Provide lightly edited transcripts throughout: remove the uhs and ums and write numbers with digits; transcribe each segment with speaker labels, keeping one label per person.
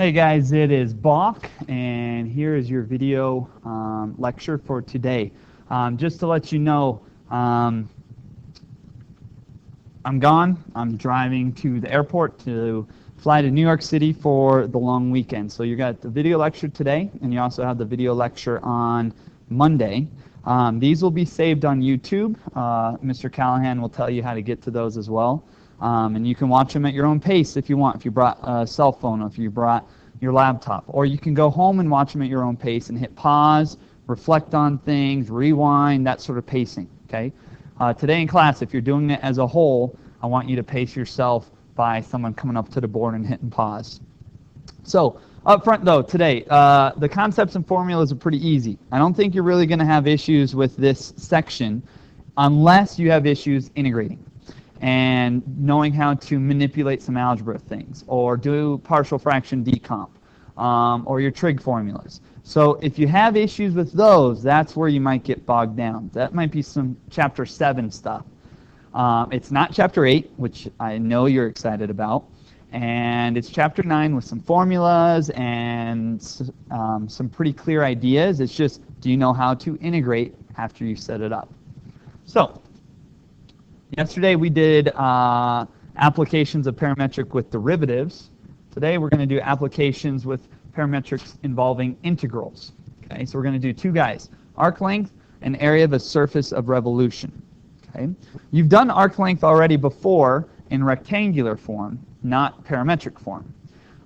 Speaker 1: Hey guys, it is Bach, and here is your video lecture for today. Just to let you know, I'm gone. I'm driving to the airport to fly to New York City for the long weekend. So you got the video lecture today, and you also have the video lecture on Monday. These will be saved on YouTube. Mr. Callahan will tell you how to get to those as well. And you can watch them at your own pace if you want, if you brought a cell phone, or if you brought your laptop. Or you can go home and watch them at your own pace and hit pause, reflect on things, rewind, that sort of pacing. Okay. Today in class, if you're doing it as a whole, I want you to pace yourself by someone coming up to the board and hitting pause. So up front though, today, the concepts and formulas are pretty easy. I don't think you're really going to have issues with this section unless you have issues integrating and knowing how to manipulate some algebra things, or do partial fraction decomp, or your trig formulas. So if you have issues with those, that's where you might get bogged down. That might be some chapter 7 stuff. It's not chapter 8, which I know you're excited about, and it's chapter 9 with some formulas and some pretty clear ideas. It's just, do you know how to integrate after you set it up? So yesterday we did applications of parametric with derivatives. Today we're going to do applications with parametrics involving integrals. Okay, so we're going to do two guys: arc length and area of a surface of revolution. Okay, you've done arc length already before in rectangular form, not parametric form.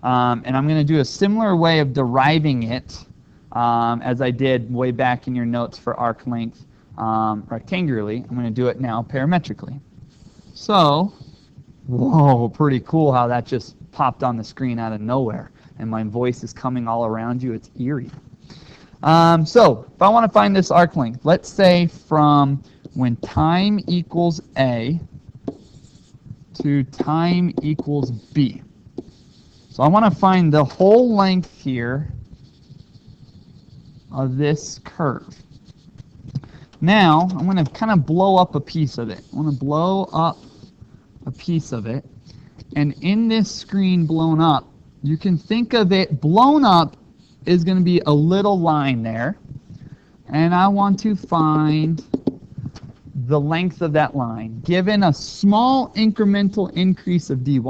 Speaker 1: And I'm going to do a similar way of deriving it as I did way back in your notes for arc length rectangularly. I'm going to do it now parametrically. So, whoa, pretty cool how that just popped on the screen out of nowhere, and my voice is coming all around you. It's eerie. So if I want to find this arc length, let's say from when time equals A to time equals B. So I want to find the whole length here of this curve. Now, I'm going to kind of blow up a piece of it. I want to blow up a piece of it. And in this screen blown up, you can think of it, blown up is going to be a little line there. And I want to find the length of that line, given a small incremental increase of dy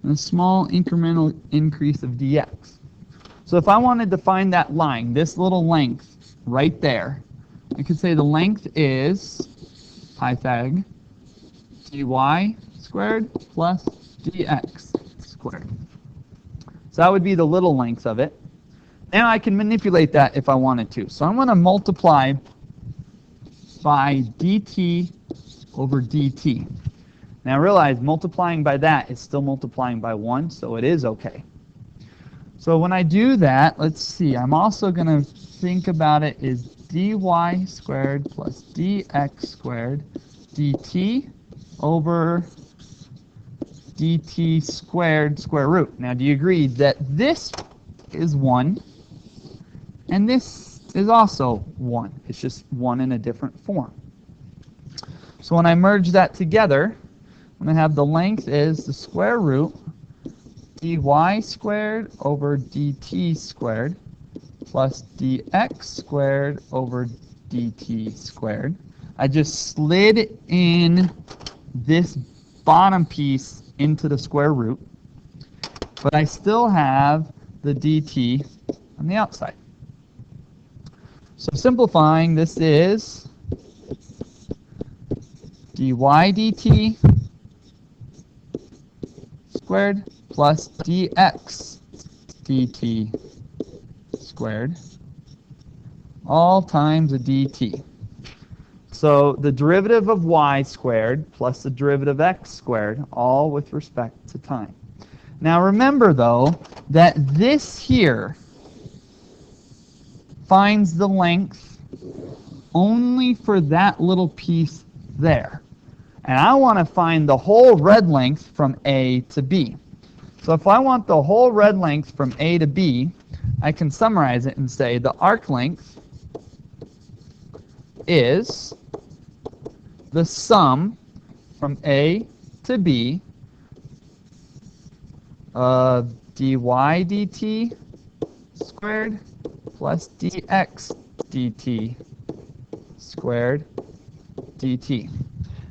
Speaker 1: and a small incremental increase of dx. So if I wanted to find that line, this little length right there, I could say the length is Pythag dy squared plus dx squared. So that would be the little length of it. Now I can manipulate that if I wanted to. So I'm going to multiply by dt over dt. Now realize multiplying by that is still multiplying by 1, so it is okay. So when I do that, let's see, I'm also going to think about it as dy squared plus dx squared dt over dt squared square root. Now do you agree that this is 1 and this is also 1? It's just 1 in a different form. So when I merge that together, I'm going to have the length is the square root dy squared over dt squared plus dx squared over dt squared. I just slid in this bottom piece into the square root, but I still have the dt on the outside. So simplifying, this is dy dt squared plus dx dt squared, all times a dt. So the derivative of y squared plus the derivative of x squared, all with respect to time. Now remember though that this here finds the length only for that little piece there. And I want to find the whole red length from A to B. So if I want the whole red length from A to B, I can summarize it and say the arc length is the sum from A to B of dy dt squared plus dx dt squared dt.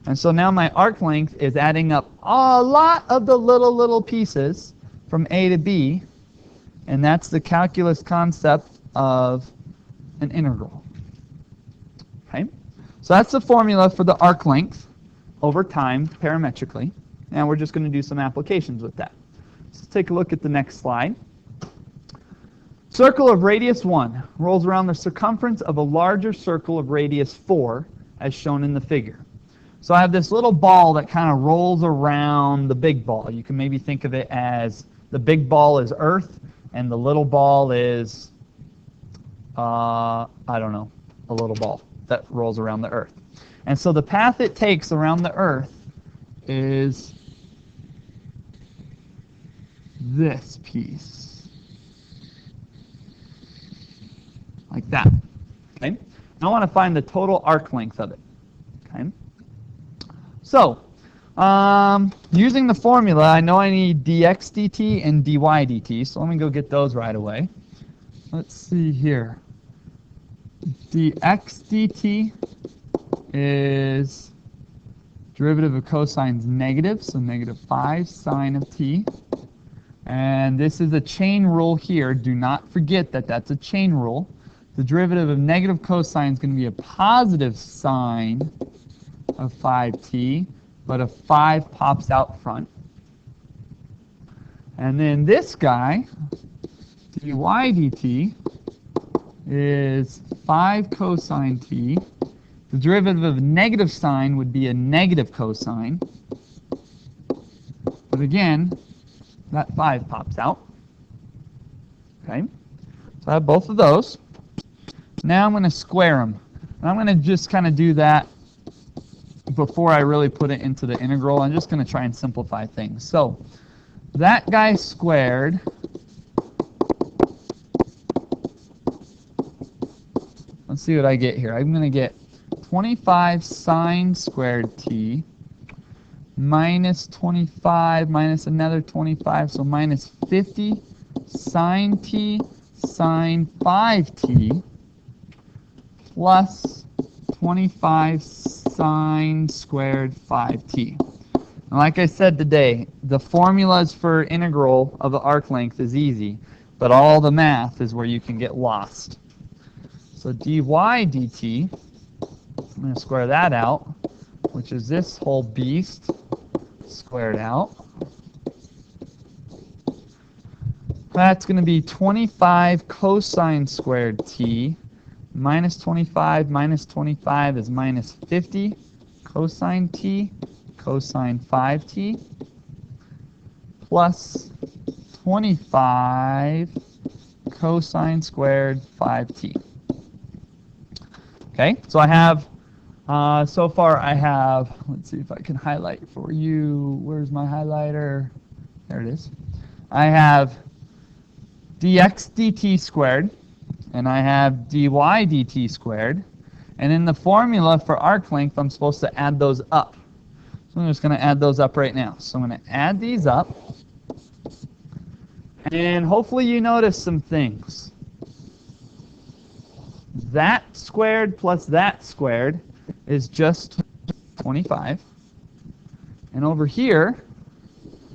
Speaker 1: And so now my arc length is adding up a lot of the little pieces from A to B, and that's the calculus concept of an integral. Okay? So that's the formula for the arc length over time parametrically. And we're just going to do some applications with that. Let's take a look at the next slide. Circle of radius 1 rolls around the circumference of a larger circle of radius 4, as shown in the figure. So I have this little ball that kind of rolls around the big ball. You can maybe think of it as the big ball is Earth, and the little ball is, I don't know, a little ball that rolls around the Earth. And so the path it takes around the Earth is this piece, like that. Okay. I want to find the total arc length of it. Okay. So, using the formula, I know I need dx dt and dy dt, so let me go get those right away. Let's see here. dx dt is derivative of cosine's negative, so negative 5 sine of t. And this is a chain rule here. Do not forget that that's a chain rule. The derivative of negative cosine is going to be a positive sine of 5t, but a 5 pops out front. And then this guy, dy dt, is 5 cosine t. The derivative of negative sine would be a negative cosine. But again, that 5 pops out. Okay, so I have both of those. Now I'm going to square them. And I'm going to just kind of do that before I really put it into the integral. I'm just going to try and simplify things. So that guy squared let's see what I get here. I'm going to get 25 sine squared t minus 25 minus another 25, so minus 50 sine t sine 5t plus 25 sine squared 5t. And like I said today, the formulas for integral of the arc length is easy, but all the math is where you can get lost. So dy dt, I'm going to square that out, which is this whole beast squared out. That's going to be 25 cosine squared t minus 25 is minus 50 cosine t cosine 5t plus 25 cosine squared 5t. Okay, so I have, so far I have, let's see if I can highlight for you. Where's my highlighter? There it is. I have dx dt squared, and I have dy dt squared. And in the formula for arc length, I'm supposed to add those up. So I'm just going to add those up right now. So I'm going to add these up. And hopefully you notice some things. That squared plus that squared is just 25. And over here,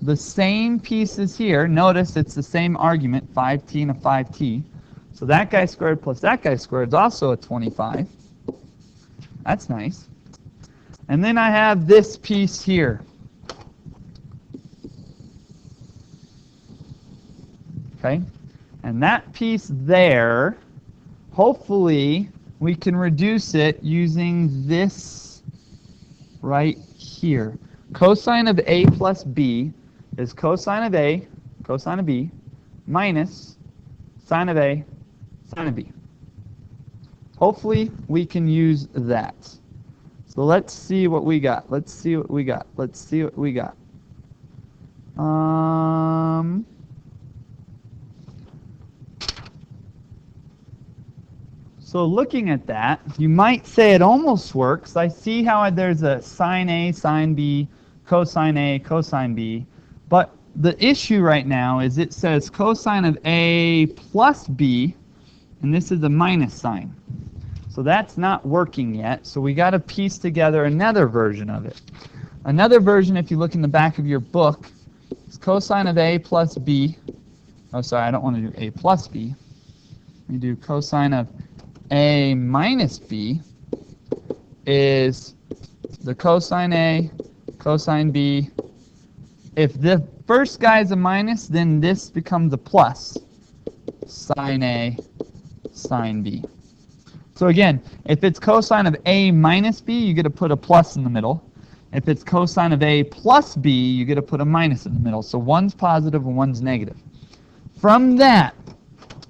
Speaker 1: the same pieces here. Notice it's the same argument, 5t and a 5t. So that guy squared plus that guy squared is also a 25. That's nice. And then I have this piece here. Okay? And that piece there, hopefully we can reduce it using this right here. Cosine of A plus B is cosine of A, cosine of B, minus sine of A, sine of B. Hopefully we can use that. So let's see what we got. Let's see what we got. Let's see what we got. So looking at that, you might say it almost works. I see how there's a sine A, sine B, cosine A, cosine B. But the issue right now is it says cosine of A plus B, and this is a minus sign. So that's not working yet, so we got to piece together another version of it. Another version, if you look in the back of your book, is cosine of A plus B. Oh, sorry, I don't want to do A plus B. We do cosine of A minus B is the cosine A, cosine B. If the first guy is a minus, then this becomes a plus. Sine A, sine B. So again, if it's cosine of A minus B, you get to put a plus in the middle. If it's cosine of A plus B, you get to put a minus in the middle. So one's positive and one's negative. From that,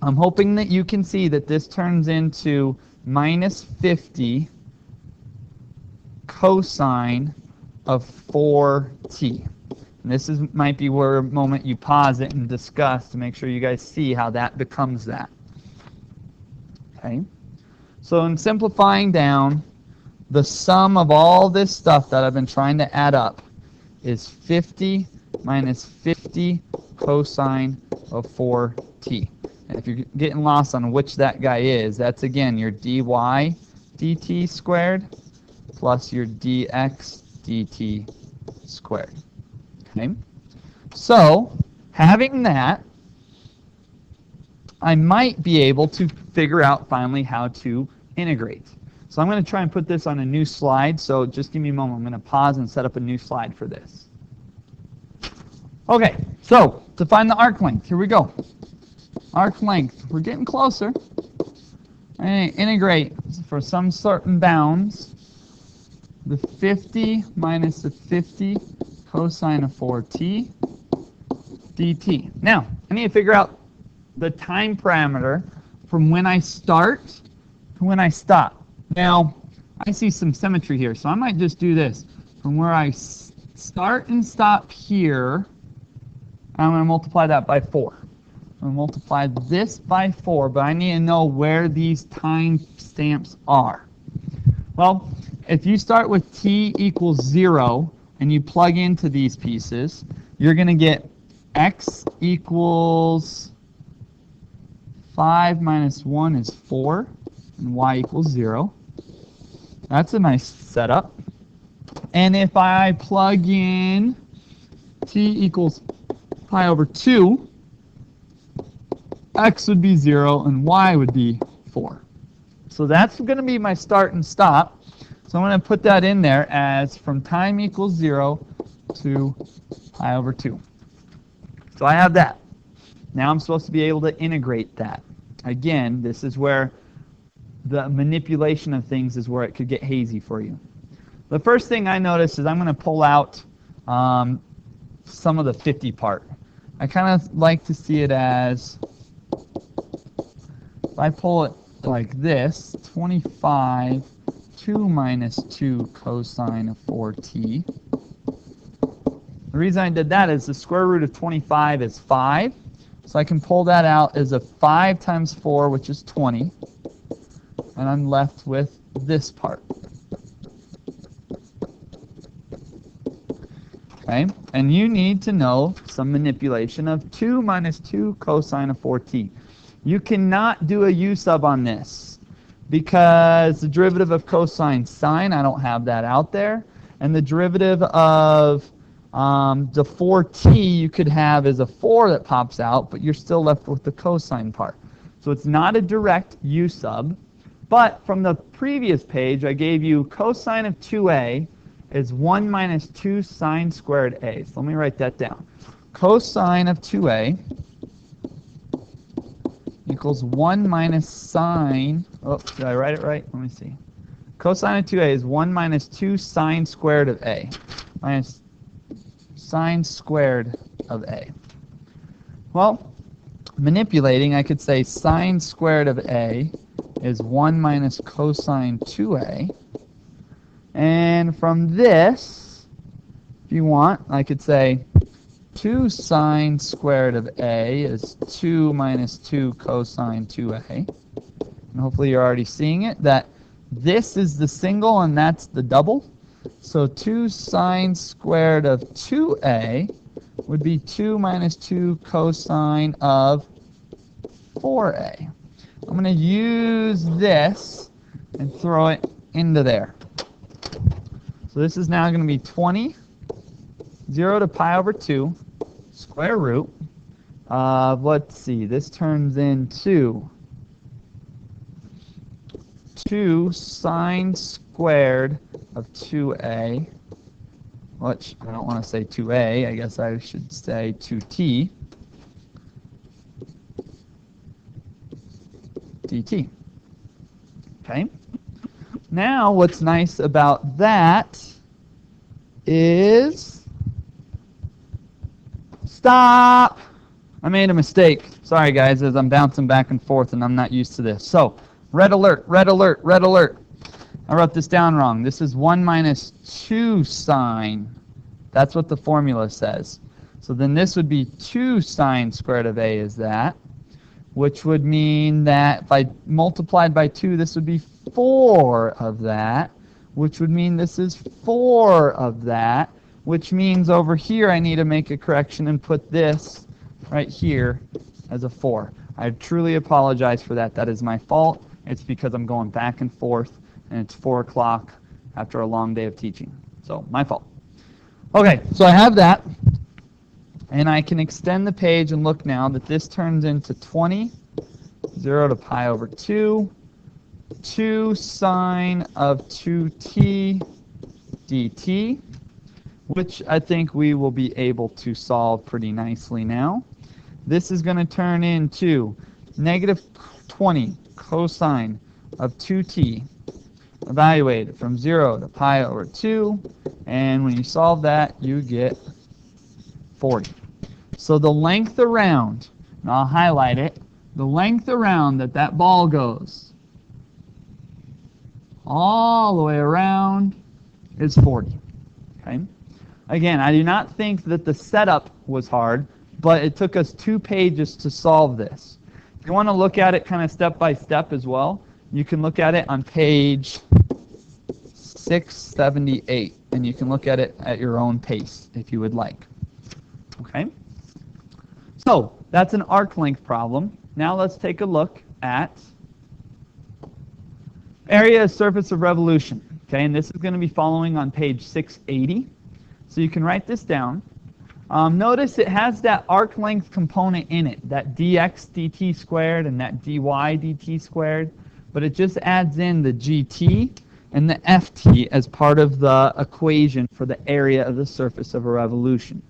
Speaker 1: I'm hoping that you can see that this turns into minus 50 cosine of 4t. And this might be where a moment you pause it and discuss to make sure you guys see how that becomes that. Okay. So in simplifying down, the sum of all this stuff that I've been trying to add up is 50 minus 50 cosine of 4t. And if you're getting lost on which that guy is, that's again your dy dt squared plus your dx dt squared. Okay? So, having that, I might be able to figure out finally how to integrate. So I'm going to try and put this on a new slide, so just give me a moment. I'm going to pause and set up a new slide for this. Okay, so to find the arc length, here we go. Arc length, we're getting closer. And integrate for some certain bounds. The 50 minus the 50 cosine of 4t dt. Now, I need to figure out the time parameter from when I start to when I stop. Now, I see some symmetry here, so I might just do this. From where I start and stop here, I'm going to multiply that by 4. I'm going to multiply this by 4, but I need to know where these time stamps are. Well, if you start with t equals 0 and you plug into these pieces, you're going to get x equals 5 minus 1 is 4, and y equals 0. That's a nice setup. And if I plug in t equals pi over 2, x would be 0 and y would be 4. So that's going to be my start and stop. So I'm going to put that in there as from time equals 0 to pi over 2. So I have that. Now I'm supposed to be able to integrate that. Again, this is where the manipulation of things is where it could get hazy for you. The first thing I notice is I'm going to pull out some of the 50 part. I kind of like to see it as, if I pull it like this, 25, 2 minus 2 cosine of 4t. The reason I did that is the square root of 25 is 5. So I can pull that out as a 5 times 4, which is 20. And I'm left with this part. Okay, and you need to know some manipulation of 2 minus 2 cosine of 4t. You cannot do a u sub on this because the derivative of cosine sine, I don't have that out there. And the derivative of the 4t you could have is a 4 that pops out, but you're still left with the cosine part. So it's not a direct u sub. But from the previous page, I gave you cosine of 2a is 1 minus 2 sine squared a. So let me write that down. Cosine of 2a equals 1 minus sine. Oh, did I write it right? Let me see. Cosine of 2a is 1 minus 2 sine squared of a. Minus sine squared of a. Well, manipulating, I could say sine squared of a is 1 minus cosine 2a. And from this, if you want, I could say 2 sine squared of a is 2 minus 2 cosine 2a. And hopefully you're already seeing it, that this is the single and that's the double. So 2 sine squared of 2a would be 2 minus 2 cosine of 4a. I'm going to use this and throw it into there. So this is now going to be 20, 0 to pi over 2, square root of, let's see, this turns into 2 sine squared of 2a, which I don't want to say 2a, I guess I should say 2t, dt. Okay? Now, what's nice about that is, stop! I made a mistake. Sorry, guys, as I'm bouncing back and forth and I'm not used to this. So, red alert, red alert, red alert. I wrote this down wrong. This is 1 minus 2 sine. That's what the formula says. So then this would be 2 sine squared of a is that, which would mean that if I multiplied by 2, this would be 4 of that, which would mean this is 4 of that, which means over here I need to make a correction and put this right here as a 4. I truly apologize for that. That is my fault. It's because I'm going back and forth, and it's 4 o'clock after a long day of teaching. So, my fault. Okay, so I have that, and I can extend the page and look now that this turns into 20, 0 to pi over 2, 2 sine of 2t dt, which I think we will be able to solve pretty nicely now. This is going to turn into negative 20 cosine of 2t, evaluated from 0 to pi over 2, and when you solve that, you get 40. So the length around, and I'll highlight it, the length around that ball goes all the way around is 40. Okay? Again, I do not think that the setup was hard, but it took us 2 pages to solve this. If you want to look at it kind of step by step as well, you can look at it on page 678, and you can look at it at your own pace if you would like. Okay? So, that's an arc length problem. Now let's take a look at area of surface of revolution. Okay, and this is going to be following on page 680. So you can write this down. Notice it has that arc length component in it, that dx dt squared and that dy dt squared, but it just adds in the gt and the ft as part of the equation for the area of the surface of a revolution.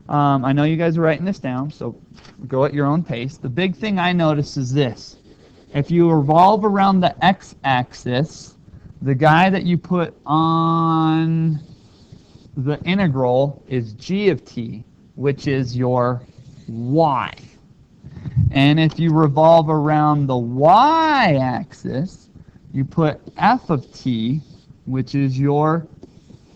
Speaker 1: I know you guys are writing this down, so go at your own pace. The big thing I notice is this. If you revolve around the x-axis, the guy that you put on the integral is g of t, which is your y. And if you revolve around the y-axis, you put f of t, which is your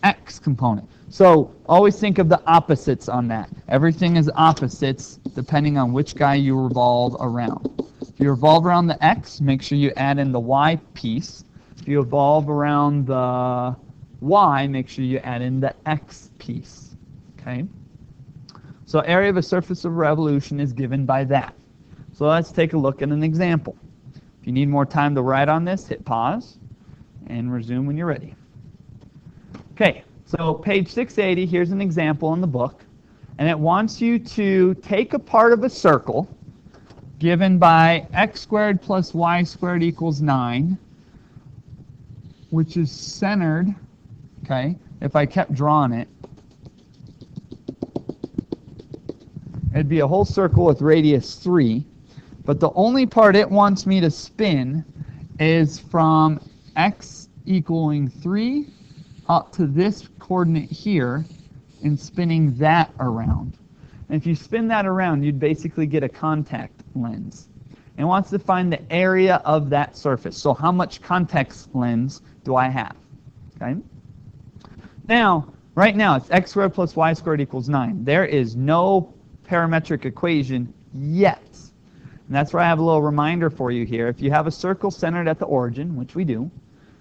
Speaker 1: x component. So always think of the opposites on that. Everything is opposites depending on which guy you revolve around. If you revolve around the x, make sure you add in the y piece. If you revolve around the y, make sure you add in the x piece. Okay? So area of a surface of revolution is given by that. So let's take a look at an example. If you need more time to write on this, hit pause and resume when you're ready. Okay, so page 680, here's an example in the book, and it wants you to take a part of a circle given by x squared plus y squared equals 9, which is centered, okay, if I kept drawing it, it'd be a whole circle with radius 3, but the only part it wants me to spin is from x equaling 3 up to this coordinate here and spinning that around. And if you spin that around, you'd basically get a contact lens. And it wants to find the area of that surface. So how much contact lens do I have? Okay. Now, right now, it's x squared plus y squared equals 9. There is no parametric equation yet. And that's where I have a little reminder for you here. If you have a circle centered at the origin, which we do,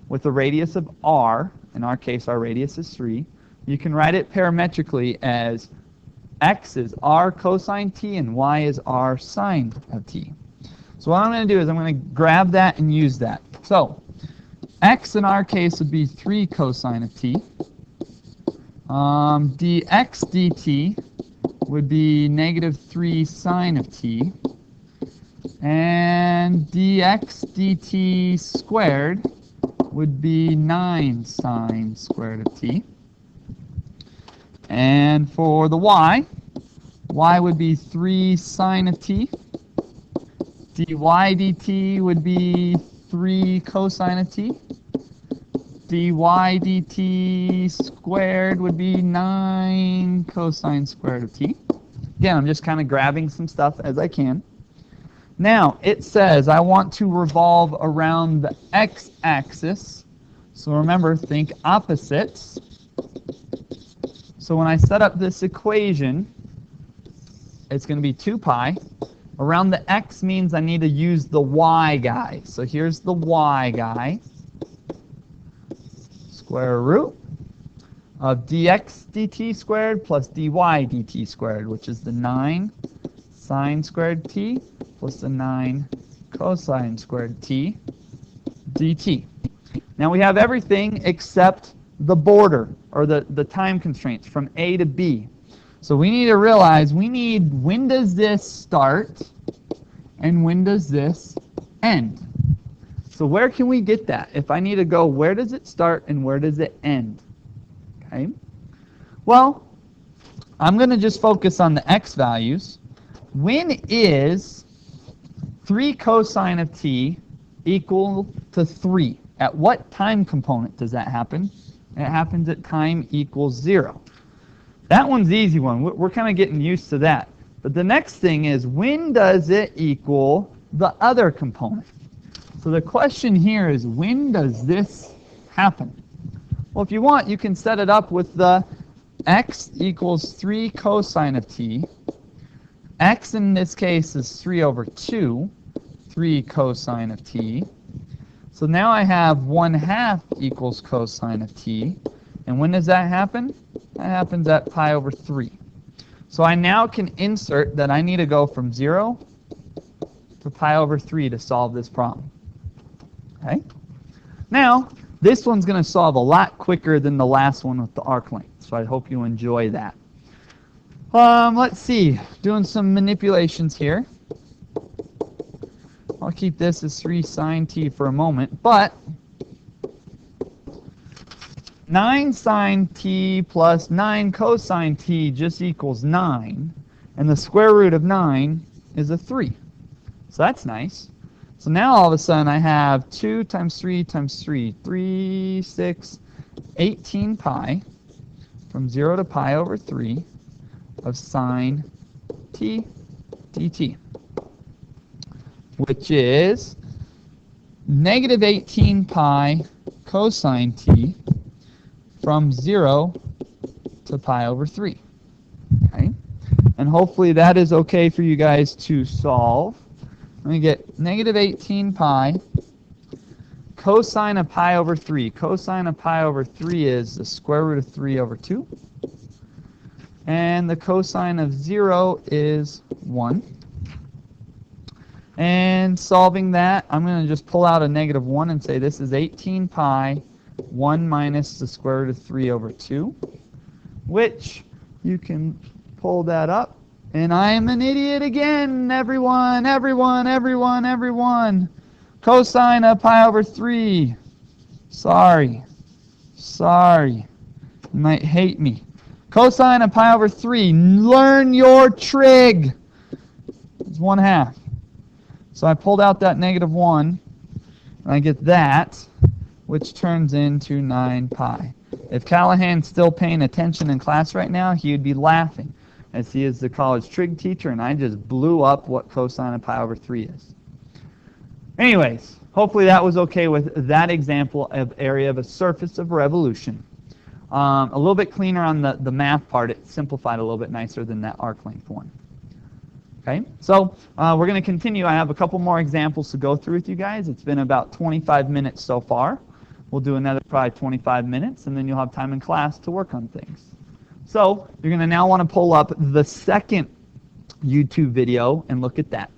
Speaker 1: with a radius of r, in our case our radius is 3, you can write it parametrically as X is r cosine t and y is r sine of t. So what I'm going to do is I'm going to grab that and use that. So x in our case would be 3 cosine of t. Dx dt would be negative 3 sine of t. And dx dt squared would be 9 sine squared of t. And for the y would be 3 sine of t. dy dt would be 3 cosine of t. dy dt squared would be 9 cosine squared of t. Again, I'm just kind of grabbing some stuff as I can. Now, it says I want to revolve around the x-axis. So remember, think opposites. So when I set up this equation, it's going to be 2 pi. Around the x means I need to use the y guy. So here's the y guy. Square root of dx dt squared plus dy dt squared, which is the 9 sine squared t plus the 9 cosine squared t dt. Now we have everything except the border, or the time constraints from a to b. So we need to realize when does this start and when does this end? So where can we get that? If I need to go, where does it start and where does it end? Okay. Well, I'm going to just focus on the x values. When is 3 cosine of t equal to 3? At what time component does that happen? It happens at time equals 0. That one's the easy one. We're kind of getting used to that. But the next thing is, when does it equal the other component? So the question here is, when does this happen? Well, if you want, you can set it up with the x equals 3 cosine of t. X in this case is 3 over 2, 3 cosine of t. So now I have 1/2 equals cosine of t. And when does that happen? That happens at pi over 3. So I now can insert that I need to go from 0 to pi over 3 to solve this problem. Okay? Now, this one's going to solve a lot quicker than the last one with the arc length. So I hope you enjoy that. Let's see. Doing some manipulations here. I'll keep this as 3 sine t for a moment, but 9 sine t plus 9 cosine t just equals 9, and the square root of 9 is a 3. So that's nice. So now all of a sudden I have 2 times 3 times 3, 3, 6, 18 pi from 0 to pi over 3 of sine t dt, which is negative 18 pi cosine t from 0 to pi over 3. Okay? And hopefully that is okay for you guys to solve. Let me get negative 18 pi cosine of pi over 3. Cosine of pi over 3 is the square root of 3 over 2. And the cosine of 0 is 1. And solving that, I'm going to just pull out a negative 1 and say this is 18 pi 1 minus the square root of 3 over 2, which you can pull that up. And I am an idiot again, everyone. Cosine of pi over 3. Sorry. You might hate me. Cosine of pi over 3. Learn your trig. It's 1/2. So I pulled out that negative 1, and I get that, which turns into 9 pi. If Callahan's still paying attention in class right now, he would be laughing, as he is the college trig teacher, and I just blew up what cosine of pi over 3 is. Anyways, hopefully that was okay with that example of area of a surface of revolution. A little bit cleaner on the math part. It simplified a little bit nicer than that arc length one. Okay, so we're going to continue. I have a couple more examples to go through with you guys. It's been about 25 minutes so far. We'll do another probably 25 minutes, and then you'll have time in class to work on things. So you're going to now want to pull up the second YouTube video and look at that.